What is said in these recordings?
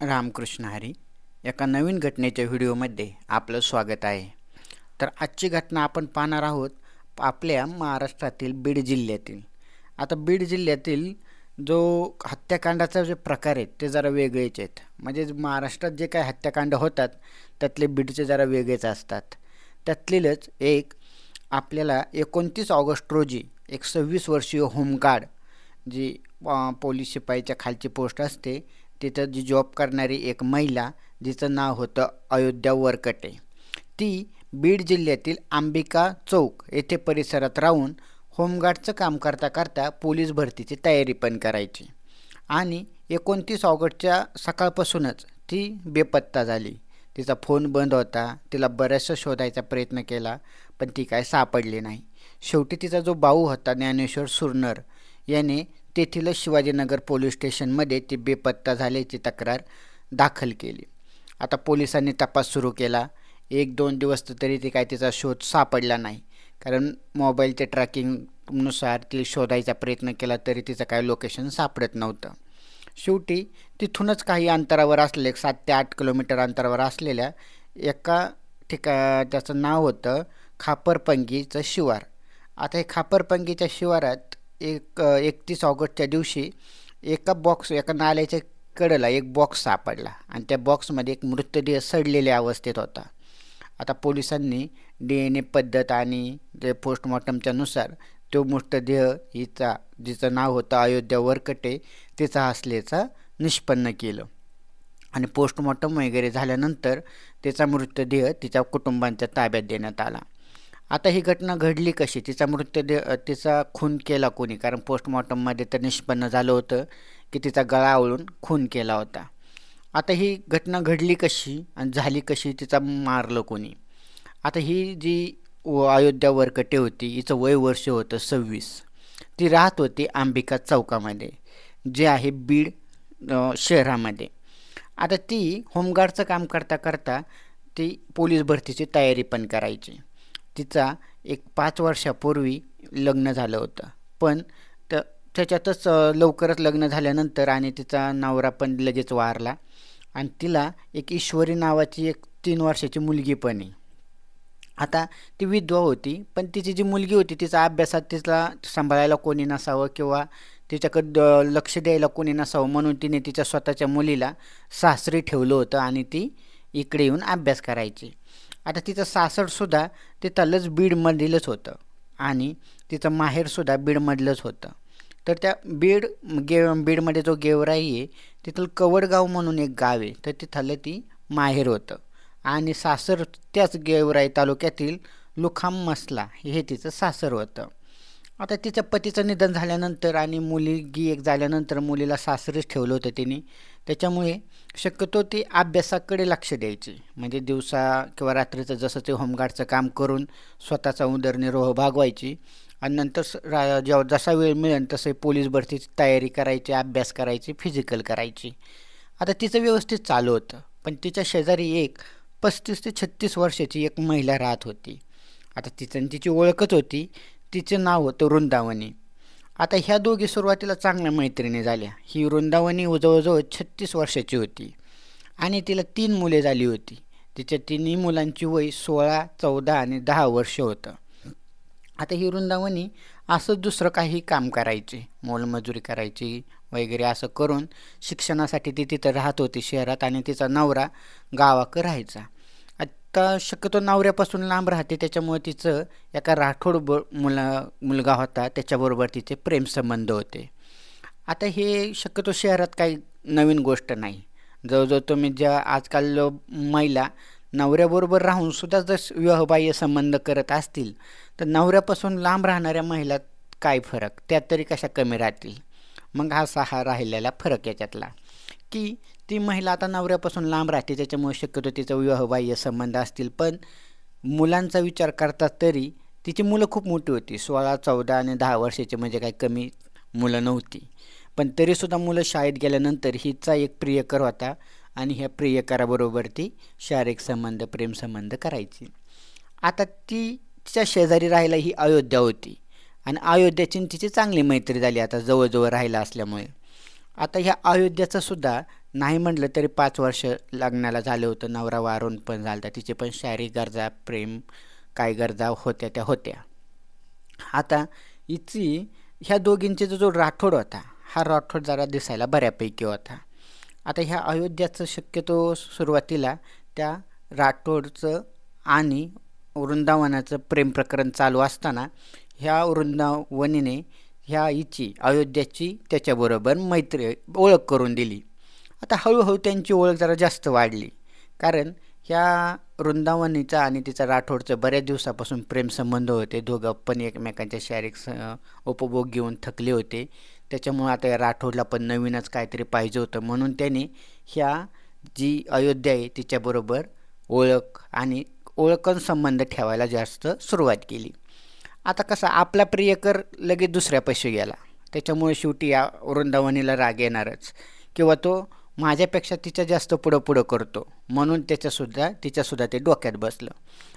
रामकृष्ण हरी. एका नवीन घटनेच्या व्हिडिओमध्ये आपलं स्वागत आहे. तर आजची घटना आपण पाहणार आहोत आपल्या महाराष्ट्रातील बीड जिल्ह्यातील. आता बीड जिल्ह्यातील जो हत्याकांडाचा जे प्रकार आहेत ते जरा वेगळेच आहेत. म्हणजे महाराष्ट्रात जे काही हत्याकांड होतात त्यातले बीडचे जरा वेगळेच असतात. त्यातलीच एक आपल्याला 29 ऑगस्ट रोजी एक 26 वर्षीय होमगार्ड जी पोलीस शिपाईच्या खालची पोस्ट असते तिथं जी जॉब करणारी एक महिला जिचं नाव होतं अयोध्या वरकटे, ती बीड जिल्ह्यातील अंबिका चौक येथे परिसरात राहून होमगार्डचं काम करता करता पोलीस भरतीची तयारी पण करायची आणि 29 ऑगस्टच्या सकाळपासूनच ती बेपत्ता झाली. तिचा फोन बंद होता. तिला बऱ्याचशा शोधायचा प्रयत्न केला पण ती काय सापडली नाही. शेवटी तिचा जो भाऊ होता ज्ञानेश्वर सुरनर याने तेथील शिवाजीनगर पोलीस स्टेशनमध्ये ती बेपत्ता झाल्याची तक्रार दाखल केली. आता पोलिसांनी तपास सुरू केला. 1-2 दिवस तरी ती काय तिचा शोध सापडला नाही, कारण मोबाईलच्या ट्रॅकिंगनुसार ती शोधायचा प्रयत्न केला तरी तिचं काय लोकेशन सापडत नव्हतं. शेवटी तिथूनच काही अंतरावर असलेले 7 ते 8 किलोमीटर अंतरावर असलेल्या एका त्याचं नाव होतं खापरपंगीचं शिवार. आता हे खापरपंगीच्या शिवारात 31 ऑगस्टच्या दिवशी एका नाल्याच्या कडेला एक बॉक्स सापडला आणि त्या बॉक्समध्ये एक मृतदेह सडलेल्या अवस्थेत होता. आता पोलिसांनी DNA पद्धत आणि ते पोस्टमॉर्टमच्या नुसार तो मृतदेह जिचं नाव होतं अयोध्या वरकटे तिचा असल्याचं निष्पन्न केलं आणि पोस्टमॉर्टम वगैरे झाल्यानंतर तिचा मृतदेह तिच्या कुटुंबांच्या ताब्यात देण्यात आला. आता ही घटना घडली कशी? तिचा खून केला कोणी? कारण पोस्टमॉर्टममध्ये तर निष्पन्न झालं होतं की तिचा गळा आवळून खून केला होता. आता ही घटना घडली कशी आणि झाली कशी? तिचा मारलं कोणी? आता ही जी अयोध्या वरकटे होती हिचं वय वर्ष होतं 26. ती राहत होती अंबिका चौकामध्ये जे आहे बीड शहरामध्ये. आता ती होमगार्डचं काम करता करता ती पोलीस भरतीची तयारी पण करायची. तिचा एक 5 वर्षापूर्वी लग्न झालं होतं, पण त्याच्यातच लवकरच लग्न झाल्यानंतर आणि तिचा नवरा पण लगेच वारला आणि तिला एक ईश्वरी नावाची एक 3 वर्षाची मुलगी पण आहे. आता ती विधवा होती, पण तिची जी मुलगी होती तिचा अभ्यासात तिला सांभाळायला कोणी नसावं किंवा तिच्याकडं लक्ष द्यायला कोणी नसावं म्हणून तिने तिच्या स्वतःच्या मुलीला सासरी ठेवलं होतं आणि ती इकडे येऊन अभ्यास करायची. आता तिचं सासरसुद्धा तिथलंच बीडमधीलच होतं आणि तिचं माहेरसुद्धा बीडमधलंच होतं. तर त्या बीडमध्ये जो गेवराई आहे तिथलं कवडगाव म्हणून एक गाव आहे, तर तिथलं ती माहेर होतं आणि सासर त्याच गेवराई तालुक्यातील लुखाम मसला हे तिचं सासर होतं. आता तिच्या पतीचं निधन झाल्यानंतर आणि मुलगी एक झाल्यानंतर मुलीला सासरीच ठेवलं होतं तिने. त्याच्यामुळे शक्यतो ती अभ्यासाकडे लक्ष द्यायची, म्हणजे दिवसा किंवा रात्रीचं जसं ते होमगार्डचं काम करून स्वतःचा उदरनिर्वाह भागवायची आणि नंतर जसा वेळ मिळेल तसे पोलीस भरतीची तयारी करायची, अभ्यास करायची, फिजिकल करायची. आता तिचं व्यवस्थित चालू होतं, पण तिच्या शेजारी एक 35 ते 36 वर्षाची एक महिला राहत होती. आता तिची ओळखच होती. तिचं नाव होतं वृंदावनी. आता ह्या दोघी सुरुवातीला चांगल्या मैत्रिणी झाल्या. ही वृंदावनी जवळजवळ 36 वर्षाची होती आणि तिला 3 मुले झाली होती. तिच्या 3 मुलांची वय 16, 14 आणि 10 वर्ष होतं. आता ही वृंदावनी असं दुसरं काही काम करायची, मोलमजुरी करायची वगैरे असं करून शिक्षणासाठी ती तिथं राहत होती शहरात आणि तिचा नवरा गावाकडे राहायचा. आता शक्यतो नवऱ्यापासून लांब राहते, त्याच्यामुळे तिचं एका राठोड मुलगा होता त्याच्याबरोबर तिचे प्रेमसंबंध होते. आता हे शक्यतो शहरात काही नवीन गोष्ट नाही. जवळजवळ तुम्ही ज्या आजकाल महिला नवऱ्याबरोबर राहून सुद्धा जर विवाहबाह्य संबंध करत असतील तर नवऱ्यापासून लांब राहणाऱ्या महिला काय फरक, त्या तरी कशा कमी राहतील? मग हा राहिलेला फरक याच्यातला की ती महिला आता नवऱ्यापासून लांब राहते, त्याच्यामुळे शक्यतो तिचा विवाहबाह्य संबंध असतील. पण मुलांचा विचार करता तरी तिची मुलं खूप मोठी होती, 16, 14 आणि 10 वर्षाची, म्हणजे काही कमी मुलं नव्हती. पण तरीसुद्धा मुलं शाळेत गेल्यानंतर हिचा एक प्रियकर होता आणि ह्या प्रियकराबरोबर ती शारीरिक संबंध, प्रेमसंबंध करायची. आता तिच्या शेजारी राहायला ही अयोध्या होती आणि अयोध्याची तिची चांगली मैत्री झाली आता जवळजवळ राहायला असल्यामुळे. आता ह्या अयोध्याचं सुद्धा नाही म्हटलं तरी 5 वर्ष लग्नाला झालं होतं. नवरा वारून पण झाला, तिचे पण शारीरिक गरजा, प्रेम काय गरजा होत्या त्या होत्या. आता हिची ह्या दोघींचे जो राठोड होता, हा राठोड जरा दिसायला बऱ्यापैकी होता. आता ह्या अयोध्याचं शक्यतो सुरुवातीला त्या राठोडचं आणि वृंदावनाचं प्रेम प्रकरण चालू असताना ह्या वृंदावनीने ह्या हिची अयोध्याची त्याच्याबरोबर ओळख करून दिली. आता हळूहळू त्यांची ओळख जरा जास्त वाढली, कारण ह्या वृंदावनीचा आणि तिचा राठोडचं बऱ्याच दिवसापासून प्रेमसंबंध होते. दोघं पण एकमेकांच्या शारीरिक उपभोग घेऊन थकले होते. त्याच्यामुळे आता या राठोडला पण नवीनच काहीतरी पाहिजे होतं, म्हणून त्याने ह्या जी अयोध्या आहे तिच्याबरोबर ओळखन संबंध ठेवायला जास्त सुरुवात केली. आता कसा आपला प्रियकर लगेच दुसऱ्यापाशी गेला, त्याच्यामुळे शेवटी या वृंदावनीला राग येणारच, किंवा तो माझ्यापेक्षा तिच्या जास्त पुढं करतो, म्हणून तिच्यासुद्धा ते डोक्यात बसलं.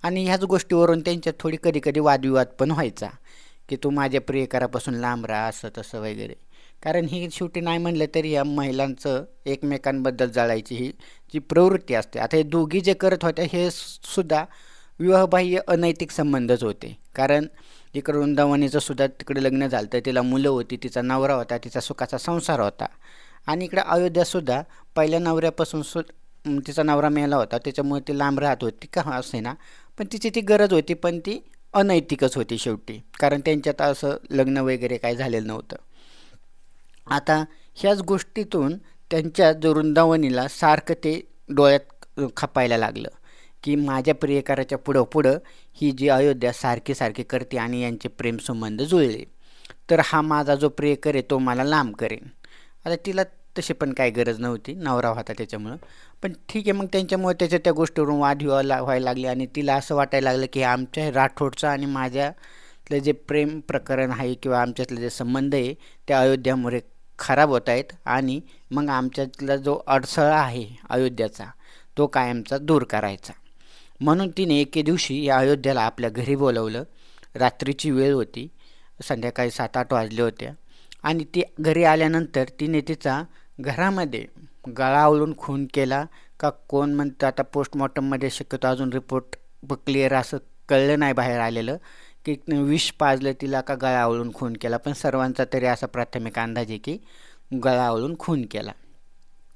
आणि ह्याच गोष्टीवरून त्यांच्यात थोडी कधी वादविवाद पण व्हायचा, की तू माझ्या प्रियकरापासून लांब राहा, असं तसं वगैरे. कारण ही शेवटी नाही म्हणलं तरी या महिलांचं एकमेकांबद्दल जळायची ही जी प्रवृत्ती असते. आता हे दोघी जे करत होत्या हे सुद्धा विवाहबाह्य अनैतिक संबंधच होते. कारण इकडं वृंदावनीचं सुद्धा तिकडे लग्न झालं तर तिला मुलं होती, तिचा नवरा होता, तिचा सुखाचा संसार होता. आणि इकडे अयोध्यासुद्धा पहिल्या नवऱ्यापासून तिचा नवरा मेला होता, त्याच्यामुळे ती लांब राहत होती का असे ना, पण तिची ती गरज होती, पण ती अनैतिकच होती शेवटी, कारण त्यांच्यात असं लग्न वगैरे काय झालेलं नव्हतं. आता ह्याच गोष्टीतून त्यांच्या जो वृंदावनीला सारखं ते डोळ्यात खपायला लागलं, की माझ्या प्रियकराच्या पुढं ही जी अयोध्या सारखी करते आणि यांचे प्रेमसंबंध जुळले, तर हा माझा जो प्रियकर आहे तो मला लांब करेन. आता तिला तशी पण काही गरज नव्हती, नवरा होता त्याच्यामुळं. पण ठीक आहे, मग त्यांच्यामुळे त्या गोष्टीवरून वाद व्हायला लागले आणि तिला असं वाटायला लागलं की आमच्या राठोडचं आणि माझ्यातलं जे प्रेम प्रकरण आहे किंवा आमच्यातले जे संबंध आहे त्या अयोध्यामुळे खराब होत आहेत, आणि मग आमच्यातला जो अडसळा आहे अयोध्याचा तो कायमचा दूर करायचा. म्हणून तिने एके दिवशी या अयोध्याला आपल्या घरी बोलवलं. रात्रीची वेळ होती, संध्याकाळी 7-8 वाजले होत्या. आणि ती घरी आल्यानंतर तिने तिचा घरामध्ये गळा आवळून खून केला का कोण म्हणतं, आता पोस्टमॉर्टममध्ये शक्यतो अजून रिपोर्ट क्लिअर असं कळलं नाही बाहेर आलेलं, की विष पाजलं तिला का गळा आवळून खून केला. पण सर्वांचा तरी असा प्राथमिक अंदाज आहे की गळा आवळून खून केला.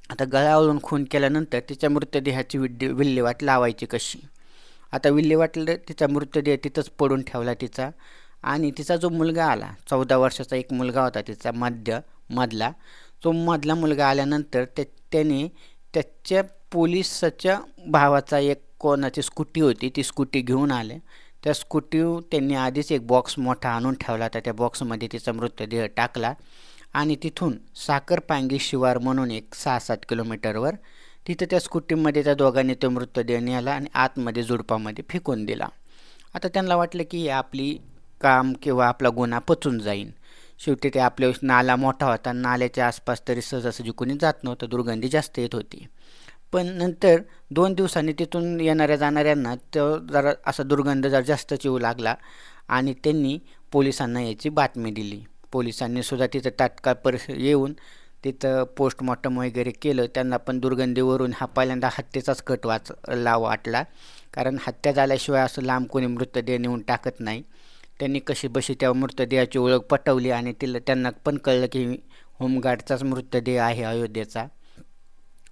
आता गळा आवळून खून केल्यानंतर तिच्या मृतदेहाची विल्हेवाट लावायची कशी. आता तिचा मृतदेह तिथंच पडून ठेवला तिचा. आणि तिचा जो मुलगा आला, 14 वर्षाचा एक मुलगा होता तिचा मधला मुलगा आल्यानंतर त्याने त्याच्या पोलिसाच्या भावाचा एक कोणाची स्कूटी होती, ती स्कूटी घेऊन आले. त्या स्कूटीवर त्यांनी आधीच एक बॉक्स मोठा आणून ठेवला होता, त्या बॉक्समध्ये तिचा मृतदेह टाकला आणि तिथून साखरपांगी शिवार म्हणून एक 6-7 किलोमीटरवर तिथं त्या स्कूटीमध्ये त्या दोघांनी तो मृतदेह नेला आणि आतमध्ये झुडपामध्ये फेकून दिला. आता त्यांना वाटलं की आपली काम किंवा आपला गुन्हा पचून जाईन. शेवटी ते आपल्या नाला मोठा होता, नाल्याच्या आसपास तरी सहजासहजी कोणी जात नव्हतं, दुर्गंधी जास्त येत होती. पण नंतर 2 दिवसांनी तिथून येणाऱ्या जाणाऱ्यांना तो जरा असा दुर्गंध जरा जास्तच येऊ लागला आणि त्यांनी पोलिसांना याची बातमी दिली. पोलिसांनी सुद्धा तिथं तात्काळ येऊन तिथं पोस्टमॉर्टम वगैरे केलं. त्यांना पण दुर्गंधीवरून हा पहिल्यांदा हत्येचाच कट वाटला, कारण हत्या झाल्याशिवाय असं लांब कोणी मृतदेह नेऊन टाकत नाही. त्यांनी कशीबशी त्या मृतदेहाची ओळख पटवली आणि त्यांना पण कळलं की होमगार्डचाच मृतदेह आहे अयोध्येचा.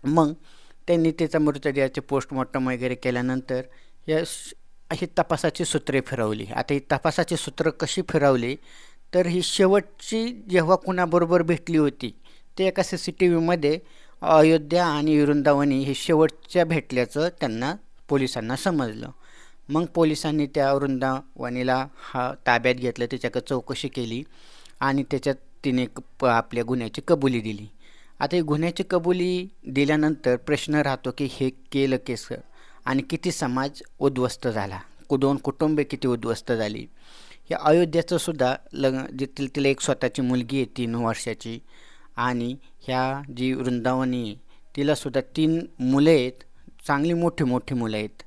मग त्यांनी त्याचा मृतदेहाचे पोस्टमॉर्टम वगैरे केल्यानंतर ही तपासाची सूत्रे फिरवली. आता ही तपासाची सूत्र कशी फिरवली, तर ही शेवटची जेव्हा कुणाबरोबर भेटली होती ते एका CCTVमध्ये अयोध्या आणि वृंदावनी हे शेवटच्या भेटल्याचं पोलिसांना समजलं. मग पोलिसांनी त्या वृंदावनीला ताब्यात घेतलं, त्याच्याकडे चौकशी केली आणि त्याच्यात तिने आपल्या गुन्ह्याची कबुली दिली. आता ही गुन्ह्याची कबुली दिल्यानंतर प्रश्न राहतो की हे केलं कसं आणि किती समाज उद्ध्वस्त झाला, 2 कुटुंबे किती उद्ध्वस्त झाली. या अयोध्याचं सुद्धा तिला एक स्वतःची मुलगी आहे 3 वर्षाची, आणि ह्या जी वृंदावनी तिलासुद्धा 3 मुलं आहेत, चांगली मोठी मुलं आहेत.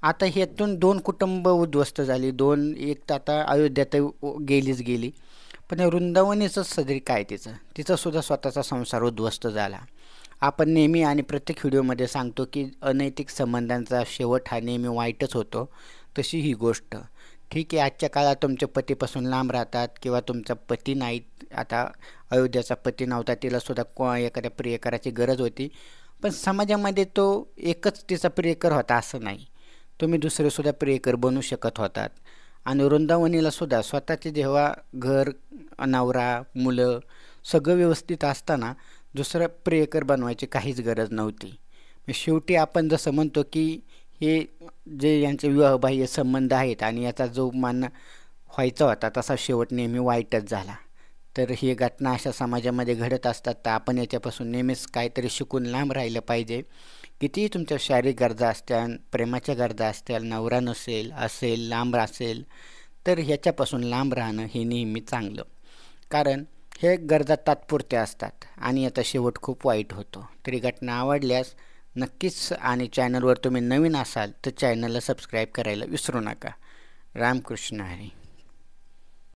आता ह्यातून 2 कुटुंब उद्ध्वस्त झाली, एक तर आता अयोध्या तर गेली, पण वृंदावनीचं सदरी काय तिचा सुद्धा स्वतःचा संसार उद्ध्वस्त झाला. आपण नेहमी आणि प्रत्येक व्हिडिओमध्ये सांगतो की अनैतिक संबंधांचा शेवट हा नेहमी वाईटच होतो. तशी ही गोष्ट. ठीक आहे, आजच्या काळात तुमच्या पतीपासून लांब राहतात किंवा तुमचा पती नाही, आता अयोध्याचा पती नव्हता, तिलासुद्धा एखाद्या प्रियकराची गरज होती. पण समाजामध्ये तो एकच तिचा प्रियकर होता असं नाही. तुम्ही दुसरेसुद्धा प्रियकर बनू शकत होतात. आणि वृंदावनीलासुद्धा स्वतःचे जेव्हा घर, नवरा, मुलं सगळं व्यवस्थित असताना दुसरं प्रियकर बनवायची काहीच गरज नव्हती. शेवटी आपण जसं म्हणतो की हे जे यांचे विवाहबाह्य संबंध आहेत आणि याचा जो मान व्हायचा होता तसा शेवट नेहमी वाईटच झाला. तर ही घटना अशा समाजामध्ये घडत असतात, तर आपण याच्यापासून नेहमीच काहीतरी शिकून लांब राहिलं पाहिजे. कितीही तुमच्या शारीरिक गरजा असत्याल, प्रेमाच्या गरजा असत्याल, नवरा असेल, लांब असेल, तर ह्याच्यापासून लांब राहणं हे नेहमी चांगलं. कारण हे गरजा तात्पुरत्या असतात आणि याचा शेवट खूप वाईट होतो. तरी घटना आवडल्यास नक्कीच, आणि चॅनलवर तुम्ही नवीन असाल तर चॅनलला सबस्क्राईब करायला विसरू नका. रामकृष्ण हरी.